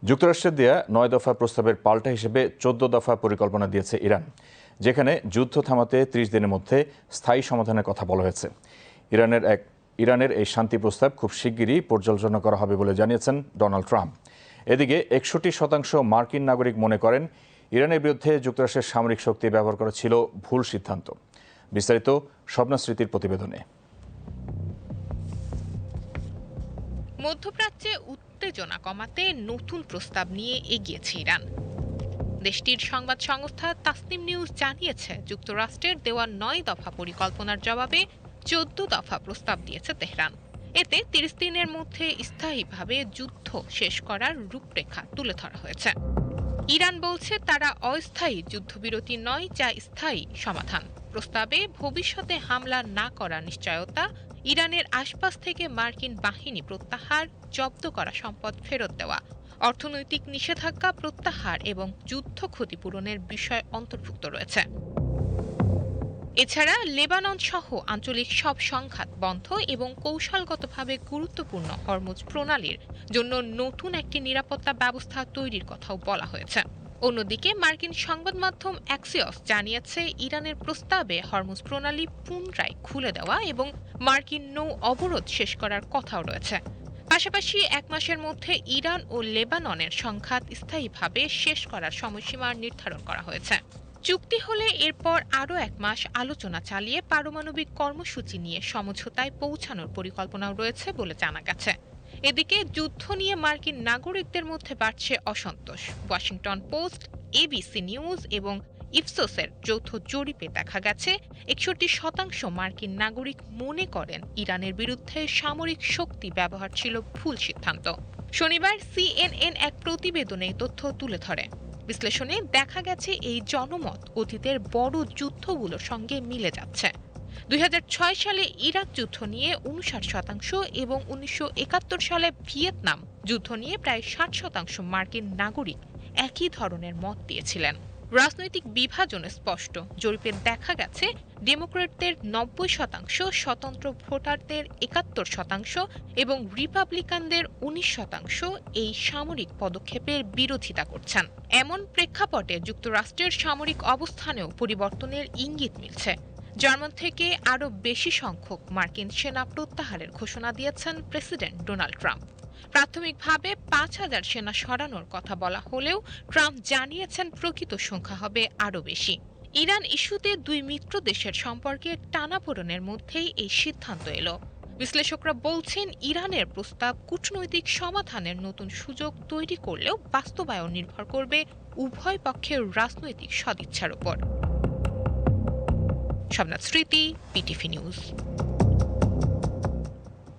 যুক্তরাষ্ট্রের দেয়া ৯ দফা প্রস্তাবের পাল্টা হিসেবে ১৪ দফা পরিকল্পনা দিয়েছে ইরান, যেখানে যুদ্ধ থামাতে ৩০ দিনের মধ্যে স্থায়ী সমাধানের কথা বলা হয়েছে। ইরানের এই শান্তি প্রস্তাব খুব শিগগিরই পর্যালোচনা করা হবে বলে জানিয়েছেন ডোনাল্ড ট্রাম্প। এদিকে ৬১% মার্কিন নাগরিক মনে করেন ইরানের বিরুদ্ধে যুক্তরাষ্ট্রের সামরিক শক্তি ব্যবহার করা ছিল ভুল সিদ্ধান্ত। বিস্তারিত স্বপ্না স্মৃতির প্রতিবেদনে। মধ্যপ্রাচ্যে উত্তেজনা কমাতে নতুন প্রস্তাব নিয়ে এগিয়েছে ইরান। দেশটির সংবাদ সংস্থা তাসনিম নিউজ জানিয়েছে, যুক্তরাষ্ট্রের দেওয়া ৯ দফা পরিকল্পনার জবাবে ১৪ দফা প্রস্তাব দিয়েছে তেহরান। এতে ৩০ দিনের মধ্যে স্থায়ীভাবে যুদ্ধ শেষ করার রূপরেখা তুলে ধরা হয়েছে। ইরান বলছে তারা অস্থায়ী যুদ্ধবিরতি নয়, যা স্থায়ী সমাধান। প্রস্তাবে ভবিষ্যতে হামলা না করার নিশ্চয়তা, ইরানের আশপাশ থেকে মার্কিন বাহিনী প্রত্যাহার, জব্দ করা সম্পদ ফেরত দেওয়া, অর্থনৈতিক নিষেধাজ্ঞা প্রত্যাহার এবং যুদ্ধ ক্ষতিপূরণের বিষয় অন্তর্ভুক্ত রয়েছে। এছাড়া লেবানন সহ আঞ্চলিক সব সংঘাত বন্ধ এবং কৌশলগতভাবে গুরুত্বপূর্ণ হরমুজ প্রণালীর জন্য নতুন একটি নিরাপত্তা ব্যবস্থা তৈরির কথাও বলা হয়েছে। অন্যদিকে মার্কিন সংবাদ মাধ্যম অ্যাক্সিওস জানিয়েছে, ইরানের প্রস্তাবে হরমুজ প্রণালী পুনরায় খুলে দেওয়া এবং মার্কিন নৌ অবরোধ শেষ করার কথাও রয়েছে। পাশাপাশি ১ মাসের মধ্যে ইরান ও লেবাননের সংঘাত স্থায়ীভাবে শেষ করার সময়সীমা নির্ধারণ করা হয়েছে। চুক্তি হলে এরপর আরও ১ মাস আলোচনা চালিয়ে পারমাণবিক কর্মসূচি নিয়ে সমঝোতায় পৌঁছানোর পরিকল্পনাও রয়েছে বলে জানা গেছে। এদিকে যুদ্ধ নিয়ে মার্কিন নাগরিকদের মধ্যে বাড়ছে অসন্তোষ। ওয়াশিংটন পোস্ট, এবিসি নিউজ এবং ইপসোসের যৌথ জরিপে দেখা গেছে ৬১% মার্কিন নাগরিক মনে করেন ইরানের বিরুদ্ধে সামরিক শক্তি ব্যবহার ছিল ভুল সিদ্ধান্ত। শনিবার সিএনএন এক প্রতিবেদনে এই তথ্য তুলে ধরে। বিশ্লেষণে দেখা গেছে এই জনমত অতীতের বড় যুদ্ধগুলোর সঙ্গে মিলে যাচ্ছে। ২০০৬ সালে ইরাক যুদ্ধ নিয়ে ৫৯% এবং ১৯৭১ সালে ভিয়েতনাম যুদ্ধ নিয়ে প্রায় ৬০% মার্কিন নাগরিক একই ধরনের মত দিয়েছিলেন। রাজনৈতিক বিভাজন স্পষ্ট। জরিপে দেখা গেছে ডেমোক্র্যাটদের ৯০%, স্বতন্ত্র ভোটারদের ৭১% এবং রিপাবলিকানদের ১৯% এই সামরিক পদক্ষেপের বিরোধিতা করছেন। এমন প্রেক্ষাপটে যুক্তরাষ্ট্রের সামরিক অবস্থানেও পরিবর্তনের ইঙ্গিত মিলছে। জার্মান থেকে আরও বেশি সংখ্যক মার্কিন সেনা প্রত্যাহারের ঘোষণা দিয়েছেন প্রেসিডেন্ট ডোনাল্ড ট্রাম্প। প্রাথমিকভাবে ৫,০০০ সেনা সরানোর কথা বলা হলেও ট্রাম্প জানিয়েছেন প্রকৃত সংখ্যা হবে আরও বেশি। ইরান ইস্যুতে দুই মিত্র দেশের সম্পর্কে টানাপোড়েনের মধ্যেই এই সিদ্ধান্ত এলো। বিশ্লেষকরা বলছেন, ইরানের প্রস্তাব কূটনৈতিক সমাধানের নতুন সুযোগ তৈরি করলেও বাস্তবায়ন নির্ভর করবে উভয় পক্ষের রাজনৈতিক সদিচ্ছার উপর। স্বপ্না স্মৃতি, পিটিভি নিউজ।